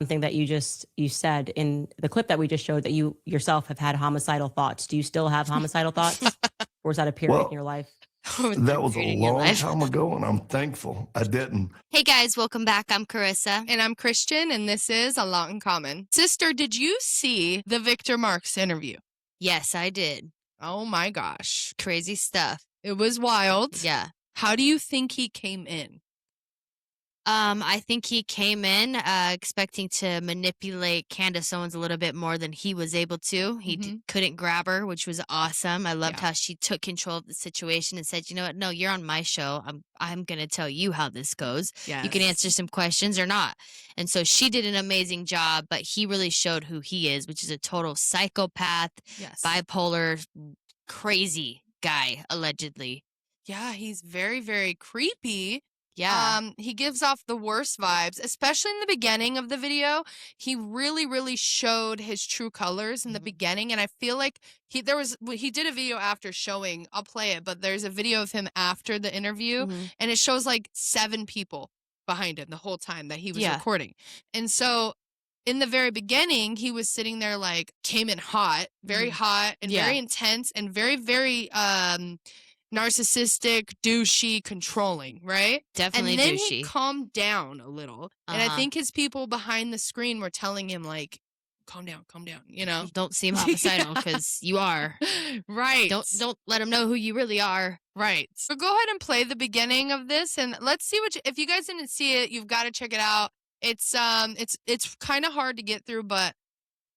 something that you said in the clip that we just showed, that you yourself have had homicidal thoughts. Do you still have homicidal thoughts, or is that a period in your life? That was a long time ago, and I'm thankful I didn't. Hey guys, welcome back. I'm Carissa. And I'm Christian, and this is A Lot in Common. Sister, did you see the Victor Marx interview? Yes, I did. Oh my gosh. Crazy stuff. It was wild. Yeah. How do you think he came in? I think he came in expecting to manipulate Candace Owens a little bit more than he was able to. He couldn't grab her, which was awesome. I loved how she took control of the situation and said, you know what? No, you're on my show. I'm going to tell you how this goes. Yes. You can answer some questions or not. And so she did an amazing job, but he really showed who he is, which is a total psychopath, bipolar, crazy guy, allegedly. Yeah, he's very, very creepy. Yeah. He gives off the worst vibes, especially in the beginning of the video. He really, really showed his true colors in the beginning, and I feel like he did a video after showing. I'll play it, but there's a video of him after the interview, and it shows like 7 people behind him the whole time that he was recording. And so in the very beginning, he was sitting there like came in hot, very hot and very intense and very, very narcissistic, douchey, controlling, right? Definitely and then douchey. He calmed down a little. And I think his people behind the screen were telling him, like, calm down, you know? Don't seem homicidal, because you are. Right. Don't let them know who you really are. Right. So go ahead and play the beginning of this, and let's see if you guys didn't see it, you've got to check it out. It's kind of hard to get through, but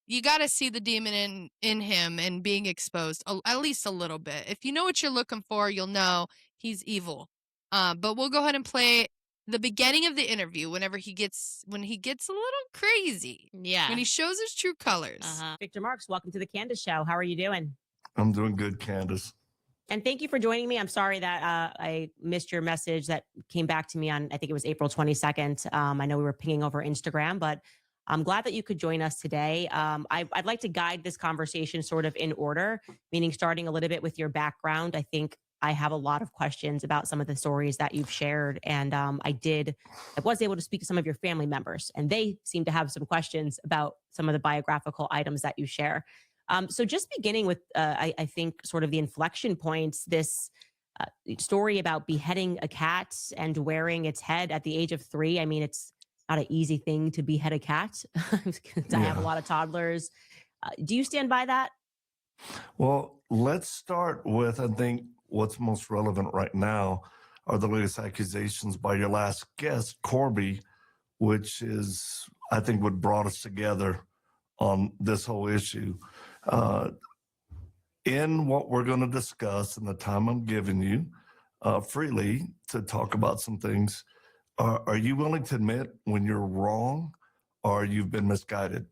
you got to see the demon in him and being exposed at least a little bit. If you know what you're looking for, you'll know he's evil. But we'll go ahead and play the beginning of the interview when he gets a little crazy. Yeah. When he shows his true colors. Victor Marx, welcome to the Candace Show. How are you doing? I'm doing good, Candace. And thank you for joining me. I'm sorry that I missed your message that came back to me on, I think it was April 22nd. I know we were pinging over Instagram, but I'm glad that you could join us today. I'd like to guide this conversation sort of in order, meaning starting a little bit with your background. I think I have a lot of questions about some of the stories that you've shared. And I was able to speak to some of your family members, and they seem to have some questions about some of the biographical items that you share. So just beginning with, I think, sort of the inflection points, this story about beheading a cat and wearing its head at the age of 3. I mean, it's not an easy thing to behead a cat. I have a lot of toddlers. Do you stand by that? Well, let's start with, I think, what's most relevant right now are the latest accusations by your last guest, Corby, which is, I think, what brought us together on this whole issue. In what we're going to discuss and the time I'm giving you freely to talk about some things, are you willing to admit when you're wrong or you've been misguided?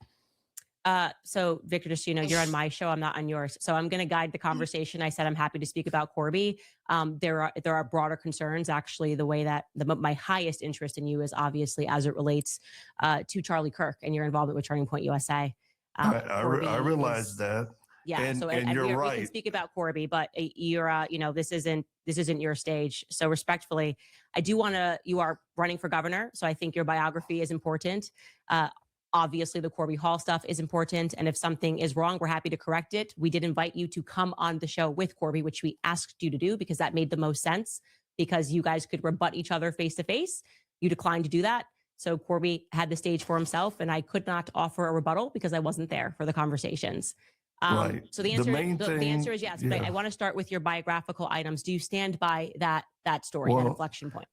So Victor, just so you know, you're on my show. I'm not on yours. So I'm going to guide the conversation. I said I'm happy to speak about Corby. There are broader concerns. Actually, the way that my highest interest in you is obviously as it relates to Charlie Kirk and your involvement with Turning Point USA. I realize that. Yeah, and you're right. We can speak about Corby, but you're, this isn't your stage. So respectfully, I do want to. You are running for governor, so I think your biography is important. Obviously, the Corby Hall stuff is important, and if something is wrong, we're happy to correct it. We did invite you to come on the show with Corby, which we asked you to do because that made the most sense. Because you guys could rebut each other face to face. You declined to do that. So Corby had the stage for himself, and I could not offer a rebuttal because I wasn't there for the conversations. Right. So the answer is yes. But I want to start with your biographical items. Do you stand by that story, that inflection point?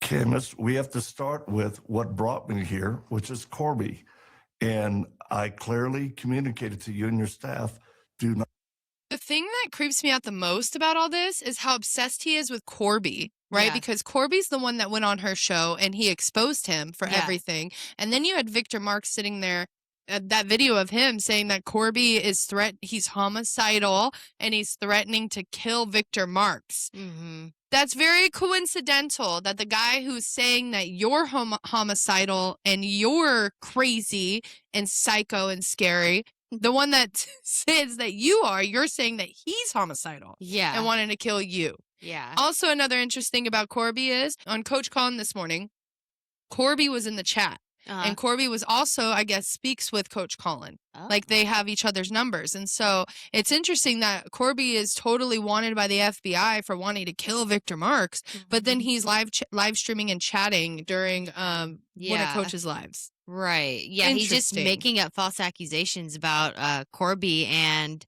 Candace, we have to start with what brought me here, which is Corby. And I clearly communicated to you and your staff, do not. The thing that creeps me out the most about all this is how obsessed he is with Corby, right? Yeah. Because Corby's the one that went on her show and he exposed him for everything. And then you had Victor Marx sitting there, that video of him saying that Corby is he's homicidal and he's threatening to kill Victor Marx. Mm-hmm. That's very coincidental that the guy who's saying that you're homicidal and you're crazy and psycho and scary, the one that says that you're saying that he's homicidal and wanting to kill you. Yeah. Also, another interesting about Corby is on Coach Colin this morning, Corby was in the chat. And Corby was also, I guess, speaks with Coach Colin. Like they have each other's numbers. And so it's interesting that Corby is totally wanted by the FBI for wanting to kill Victor Marx, but then he's live streaming and chatting during one of Coach's lives. Right. Yeah, he's just making up false accusations about Corby. And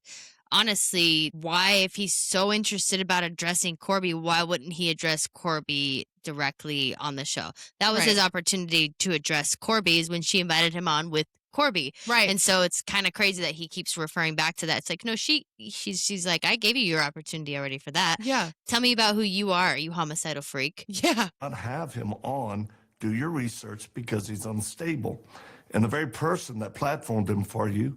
honestly, why, if he's so interested about addressing Corby, why wouldn't he address Corby directly on the show? That was his opportunity to address Corby, is when she invited him on with Corby. Right. And so it's kind of crazy that he keeps referring back to that. It's like, no, she's like, I gave you your opportunity already for that. Yeah. Tell me about who you are, you homicidal freak. Yeah. Not have him on, do your research, because he's unstable. And the very person that platformed him for you,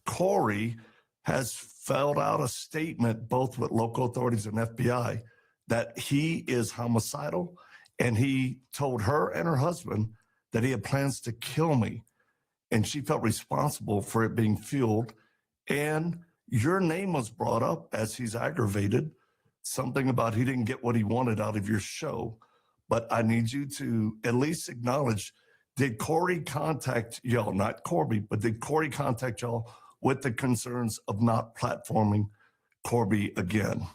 Corey, has filled out a statement both with local authorities and FBI that he is homicidal, and he told her and her husband that he had plans to kill me, and she felt responsible for it being fueled. And your name was brought up as he's aggravated, something about he didn't get what he wanted out of your show. But I need you to at least acknowledge, did Corey contact y'all, not Corby, but did Corey contact y'all with the concerns of not platforming Corby again?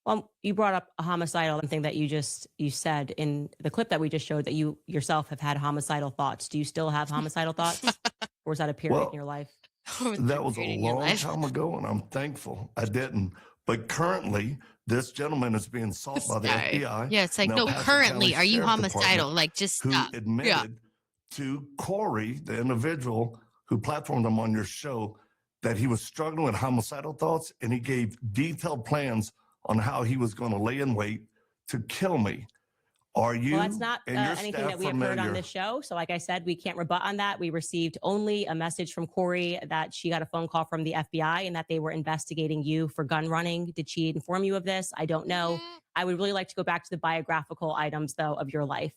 Well, you brought up a homicidal thing that you said in the clip that we just showed, that you yourself have had homicidal thoughts. Do you still have homicidal thoughts? Or was that a period in your life? That was a long time ago, and I'm thankful I didn't. But currently, this gentleman is being sought by the FBI. Yeah, it's like, no, currently, are you homicidal? Like, just stop. Who admitted to Corey, the individual who platformed him on your show, that he was struggling with homicidal thoughts, and he gave detailed plans on how he was going to lay in wait to kill me. Are you? Well, that's not anything that we have heard on this show. So like I said, we can't rebut on that. We received only a message from Corey that she got a phone call from the FBI and that they were investigating you for gun running. Did she inform you of this? I don't know. I would really like to go back to the biographical items, though, of your life.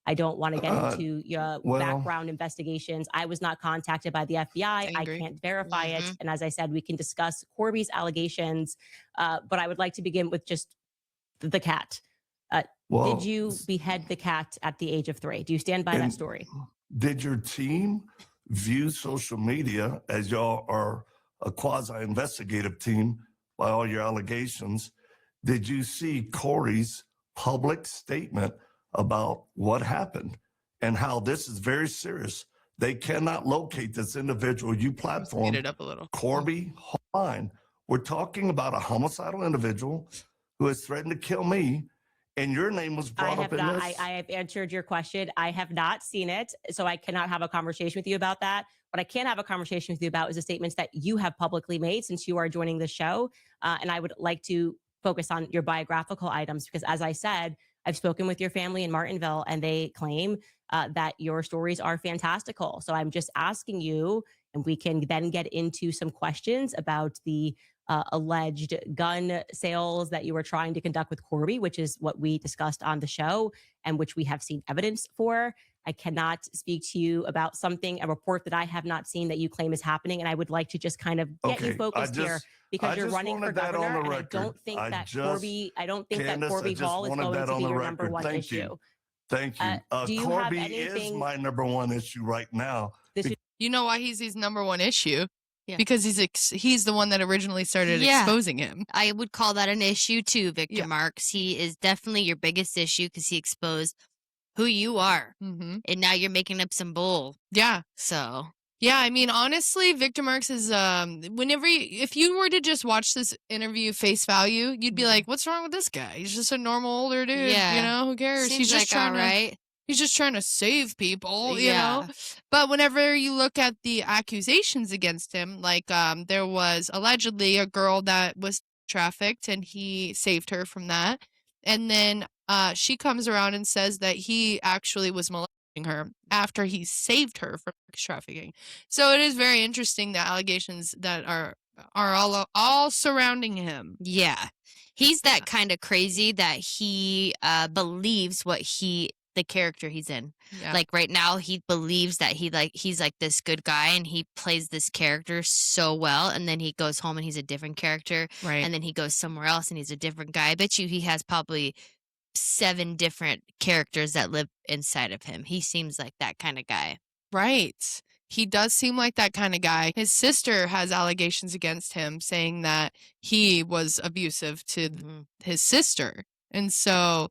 I don't want to get into your background investigations. I was not contacted by the FBI. I can't verify it. And as I said, we can discuss Corby's allegations. But I would like to begin with just the cat. Did you behead the cat at the age of 3? Do you stand by that story? Did your team view social media, as y'all are a quasi-investigative team by all your allegations? Did you see Corey's public statement about what happened and how this is very serious? They cannot locate this individual you platformed. Get it up a little. Corby, hold. We're talking about a homicidal individual who has threatened to kill me, and your name was brought up in this. I have answered your question. I have not seen it, so I cannot have a conversation with you about that. What I can have a conversation with you about is the statements that you have publicly made since you are joining the show. And I would like to focus on your biographical items because, as I said, I've spoken with your family in Martinville, and they claim that your stories are fantastical. So I'm just asking you, and we can then get into some questions about the alleged gun sales that you were trying to conduct with Corby, which is what we discussed on the show and which we have seen evidence for. I cannot speak to you about a report that I have not seen that you claim is happening. And I would like to just kind of get you focused here because you're running for governor. And I don't think that Corby Hall is going to be your number one issue. Thank you. Corby is my number one issue right now. You know why he's his number one issue? Yeah. Because he's the one that originally started exposing him. I would call that an issue too, Victor Marx. He is definitely your biggest issue because he exposed who you are. Mm-hmm. And now you're making up some bull. Yeah. So. Yeah, I mean, honestly, Victor Marx is, if you were to just watch this interview face value, you'd be like, what's wrong with this guy? He's just a normal older dude. Yeah. You know, who cares? Seems he's just trying to save people, you know? But whenever you look at the accusations against him, like there was allegedly a girl that was trafficked and he saved her from that. And then she comes around and says that he actually was molesting her after he saved her from trafficking. So it is very interesting, the allegations that are all surrounding him. Yeah. He's that kind of crazy that he believes the character he's in. Yeah. Like right now he believes that he's like this good guy and he plays this character so well, and then he goes home and he's a different character. Right. And then he goes somewhere else and he's a different guy. I bet you he has probably 7 different characters that live inside of him. He seems like that kind of guy. Right. He does seem like that kind of guy. His sister has allegations against him saying that he was abusive to his sister. And so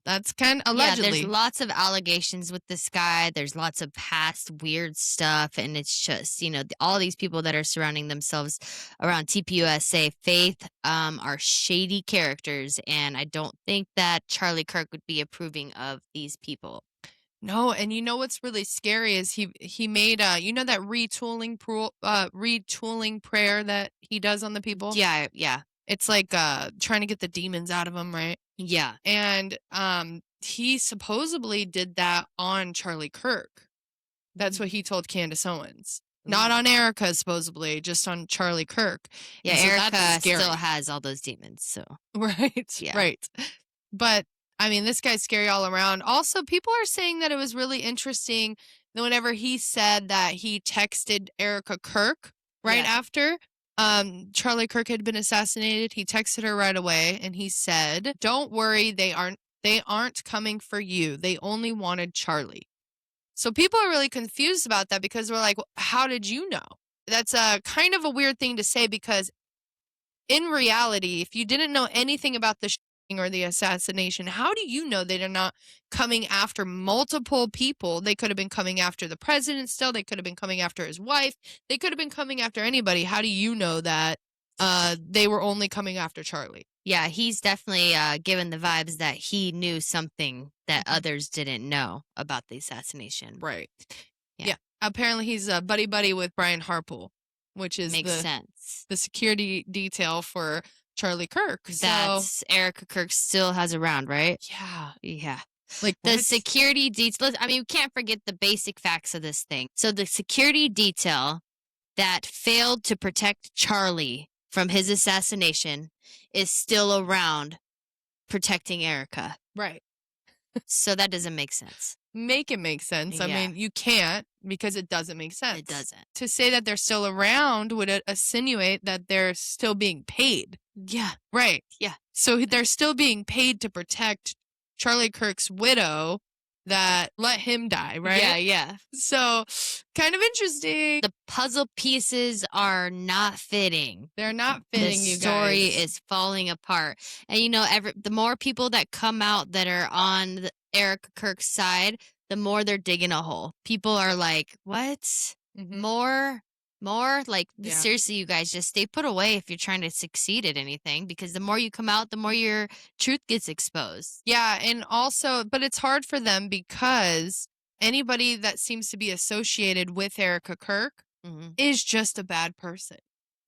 that's kind of allegedly. Yeah, there's lots of allegations with this guy. There's lots of past weird stuff. And it's just, all these people that are surrounding themselves around TPUSA Faith are shady characters. And I don't think that Charlie Kirk would be approving of these people. No, and you know what's really scary is he made that retooling prayer that he does on the people. Yeah. It's like trying to get the demons out of them, right? Yeah. And he supposedly did that on Charlie Kirk. That's what he told Candace Owens. Not on Erica, supposedly, just on Charlie Kirk. Yeah, so Erica still has all those demons, so. Right. Yeah. Right. But I mean, this guy's scary all around. Also, people are saying that it was really interesting that whenever he said that he texted Erica Kirk right after Charlie Kirk had been assassinated, he texted her right away and he said, "Don't worry, they aren't coming for you. They only wanted Charlie." So people are really confused about that because we're like, well, how did you know? That's a kind of a weird thing to say because in reality, if you didn't know anything about the or the assassination, how do you know they're not coming after multiple people? They could have been coming after the president still. They could have been coming after his wife. They could have been coming after anybody. How do you know that they were only coming after Charlie? Yeah, he's definitely given the vibes that he knew something that others didn't know about the assassination. Right. Yeah. Apparently he's buddy with Brian Harpool, which is Makes sense. The security detail for Charlie Kirk. That's Erica Kirk still has around, right? Yeah. Like the security detail. I mean, you can't forget the basic facts of this thing. So the security detail that failed to protect Charlie from his assassination is still around protecting Erica. Right. So that doesn't make sense. Make it make sense. Yeah. I mean, you can't because it doesn't make sense. It doesn't. To say that they're still around would insinuate that they're still being paid. Yeah. Right. Yeah. So they're still being paid to protect Charlie Kirk's widow that let him die, right? Yeah. So kind of interesting. The puzzle pieces are not fitting. They're not fitting, the you guys. The story is falling apart. And the more people that come out that are on the Erica Kirk's side, the more they're digging a hole. People are like, what? More? Like, seriously, you guys, just stay put away if you're trying to succeed at anything, because the more you come out, the more your truth gets exposed. Yeah, and also, but it's hard for them because anybody that seems to be associated with Erica Kirk is just a bad person.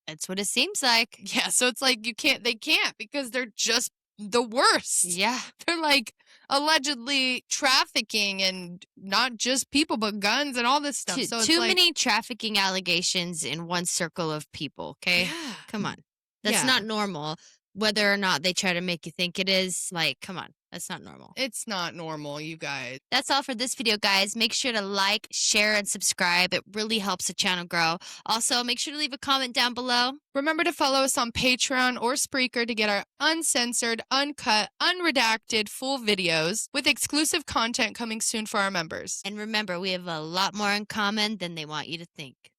That's what it seems like. Yeah, so it's like they can't because they're just the worst. Yeah. They're like allegedly trafficking and not just people, but guns and all this stuff. So too many trafficking allegations in one circle of people, okay? Yeah. Come on. That's not normal. Whether or not they try to make you think it is, like, come on. That's not normal. It's not normal, you guys. That's all for this video, guys. Make sure to like, share, and subscribe. It really helps the channel grow. Also, make sure to leave a comment down below. Remember to follow us on Patreon or Spreaker to get our uncensored, uncut, unredacted full videos with exclusive content coming soon for our members. And remember, we have a lot more in common than they want you to think.